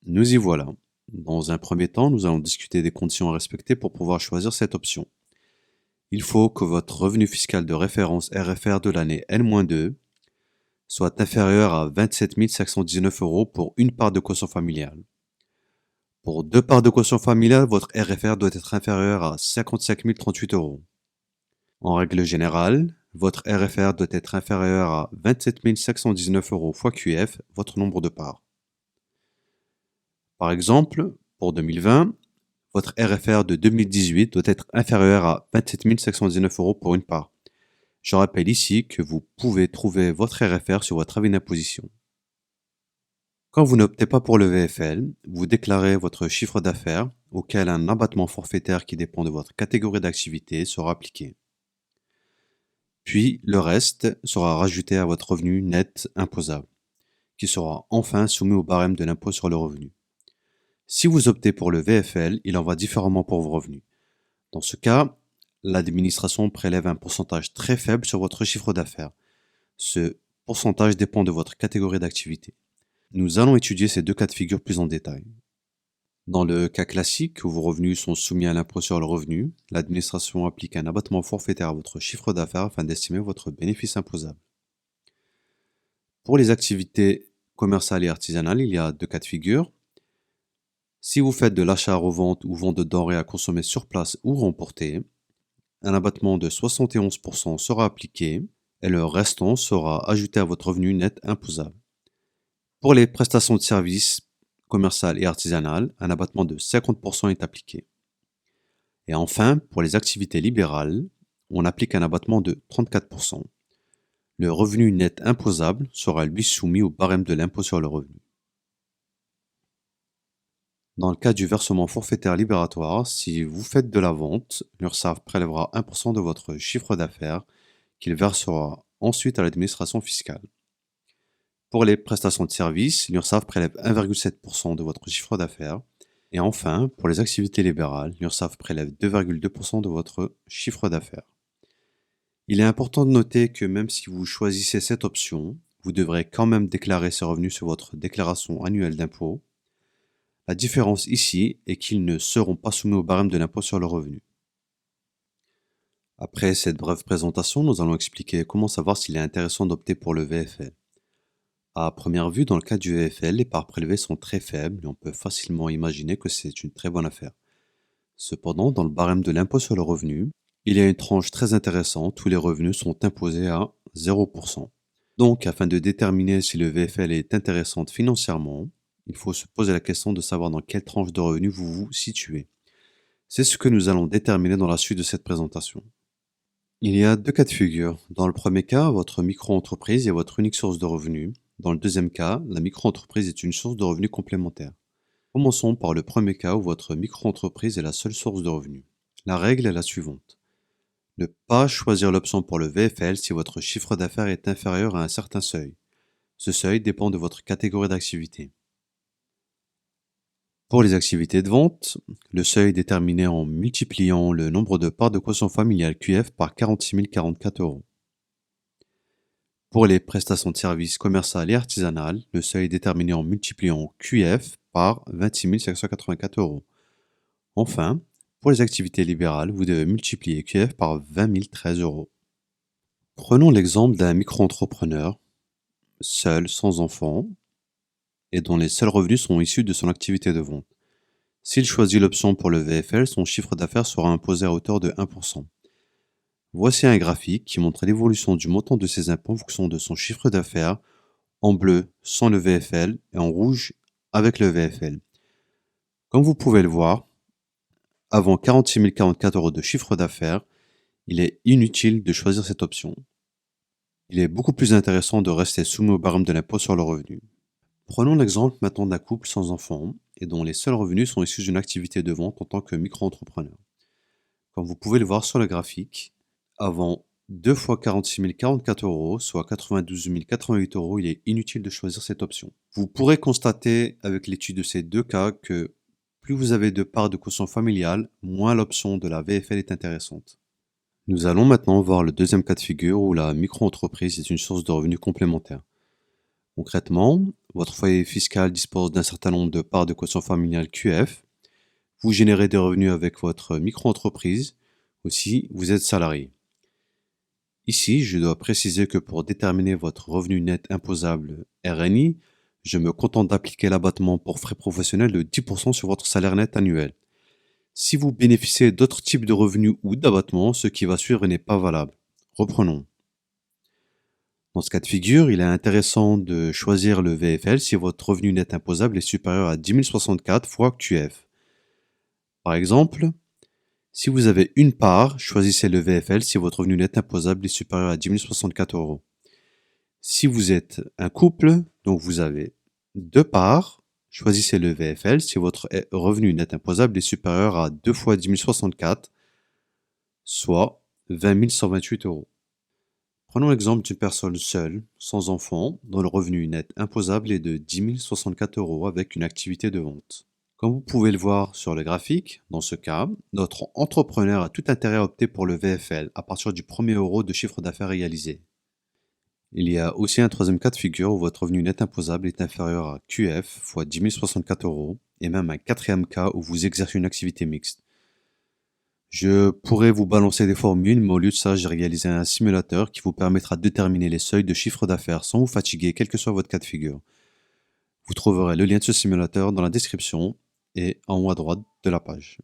Nous y voilà. Dans un premier temps, nous allons discuter des conditions à respecter pour pouvoir choisir cette option. Il faut que votre revenu fiscal de référence RFR de l'année N-2 soit inférieur à 27 519 euros pour une part de quotient familiale. Pour deux parts de quotient familiale, votre RFR doit être inférieur à 55 038 euros. En règle générale, votre RFR doit être inférieur à 27 519 euros fois QF, votre nombre de parts. Par exemple, pour 2020, votre RFR de 2018 doit être inférieur à 27 519 euros pour une part. Je rappelle ici que vous pouvez trouver votre RFR sur votre avis d'imposition. Quand vous n'optez pas pour le VFL, vous déclarez votre chiffre d'affaires auquel un abattement forfaitaire qui dépend de votre catégorie d'activité sera appliqué. Puis le reste sera rajouté à votre revenu net imposable, qui sera enfin soumis au barème de l'impôt sur le revenu. Si vous optez pour le VFL, il en va différemment pour vos revenus. Dans ce cas, l'administration prélève un pourcentage très faible sur votre chiffre d'affaires. Ce pourcentage dépend de votre catégorie d'activité. Nous allons étudier ces deux cas de figure plus en détail. Dans le cas classique où vos revenus sont soumis à l'impôt sur le revenu, l'administration applique un abattement forfaitaire à votre chiffre d'affaires afin d'estimer votre bénéfice imposable. Pour les activités commerciales et artisanales, il y a deux cas de figure. Si vous faites de l'achat-revente ou vente de denrées à consommer sur place ou remporter, un abattement de 71% sera appliqué et le restant sera ajouté à votre revenu net imposable. Pour les prestations de services commerciales et artisanales, un abattement de 50% est appliqué. Et enfin, pour les activités libérales, on applique un abattement de 34%. Le revenu net imposable sera lui soumis au barème de l'impôt sur le revenu. Dans le cas du versement forfaitaire libératoire, si vous faites de la vente, l'URSSAF prélèvera 1% de votre chiffre d'affaires qu'il versera ensuite à l'administration fiscale. Pour les prestations de services, l'URSSAF prélève 1,7% de votre chiffre d'affaires. Et enfin, pour les activités libérales, l'URSSAF prélève 2,2% de votre chiffre d'affaires. Il est important de noter que même si vous choisissez cette option, vous devrez quand même déclarer ces revenus sur votre déclaration annuelle d'impôt. La différence ici est qu'ils ne seront pas soumis au barème de l'impôt sur le revenu. Après cette brève présentation, nous allons expliquer comment savoir s'il est intéressant d'opter pour le VFL. À première vue, dans le cas du VFL, les parts prélevées sont très faibles et on peut facilement imaginer que c'est une très bonne affaire. Cependant, dans le barème de l'impôt sur le revenu, il y a une tranche très intéressante où les revenus sont imposés à 0%. Donc, afin de déterminer si le VFL est intéressant financièrement, il faut se poser la question de savoir dans quelle tranche de revenus vous vous situez. C'est ce que nous allons déterminer dans la suite de cette présentation. Il y a deux cas de figure. Dans le premier cas, votre micro-entreprise est votre unique source de revenus. Dans le deuxième cas, la micro-entreprise est une source de revenus complémentaire. Commençons par le premier cas où votre micro-entreprise est la seule source de revenus. La règle est la suivante. Ne pas choisir l'option pour le VFL si votre chiffre d'affaires est inférieur à un certain seuil. Ce seuil dépend de votre catégorie d'activité. Pour les activités de vente, le seuil est déterminé en multipliant le nombre de parts de quotient familial QF par 46 044 euros. Pour les prestations de services commerciales et artisanales, le seuil est déterminé en multipliant QF par 26 584 euros. Enfin, pour les activités libérales, vous devez multiplier QF par 20 013 euros. Prenons l'exemple d'un micro-entrepreneur, seul, sans enfant, et dont les seuls revenus sont issus de son activité de vente. S'il choisit l'option pour le VFL, son chiffre d'affaires sera imposé à hauteur de 1%. Voici un graphique qui montre l'évolution du montant de ses impôts en fonction de son chiffre d'affaires, en bleu sans le VFL et en rouge avec le VFL. Comme vous pouvez le voir, avant 46 044 euros de chiffre d'affaires, il est inutile de choisir cette option. Il est beaucoup plus intéressant de rester soumis au barème de l'impôt sur le revenu. Prenons l'exemple maintenant d'un couple sans enfants et dont les seuls revenus sont issus d'une activité de vente en tant que micro-entrepreneur. Comme vous pouvez le voir sur le graphique, avant 2 fois 46 044 euros, soit 92 088 euros, il est inutile de choisir cette option. Vous pourrez constater avec l'étude de ces deux cas que plus vous avez de parts de quotient familial, moins l'option de la VFL est intéressante. Nous allons maintenant voir le deuxième cas de figure où la micro-entreprise est une source de revenus complémentaire. Concrètement, votre foyer fiscal dispose d'un certain nombre de parts de quotient familial QF. Vous générez des revenus avec votre micro-entreprise. Aussi, vous êtes salarié. Ici, je dois préciser que pour déterminer votre revenu net imposable RNI, je me contente d'appliquer l'abattement pour frais professionnels de 10% sur votre salaire net annuel. Si vous bénéficiez d'autres types de revenus ou d'abattements, ce qui va suivre n'est pas valable. Reprenons. Dans ce cas de figure, il est intéressant de choisir le VFL si votre revenu net imposable est supérieur à 10 064 fois QF. Par exemple, si vous avez une part, choisissez le VFL si votre revenu net imposable est supérieur à 10 064 euros. Si vous êtes un couple, donc vous avez deux parts, choisissez le VFL si votre revenu net imposable est supérieur à 2 fois 10 064, soit 20 128 euros. Prenons l'exemple d'une personne seule, sans enfant, dont le revenu net imposable est de 10 064 euros avec une activité de vente. Comme vous pouvez le voir sur le graphique, dans ce cas, notre entrepreneur a tout intérêt à opter pour le VFL à partir du premier euro de chiffre d'affaires réalisé. Il y a aussi un troisième cas de figure où votre revenu net imposable est inférieur à QF fois 10 064 euros, et même un quatrième cas où vous exercez une activité mixte. Je pourrais vous balancer des formules, mais au lieu de ça, j'ai réalisé un simulateur qui vous permettra de déterminer les seuils de chiffre d'affaires sans vous fatiguer, quel que soit votre cas de figure. Vous trouverez le lien de ce simulateur dans la description et en haut à droite de la page.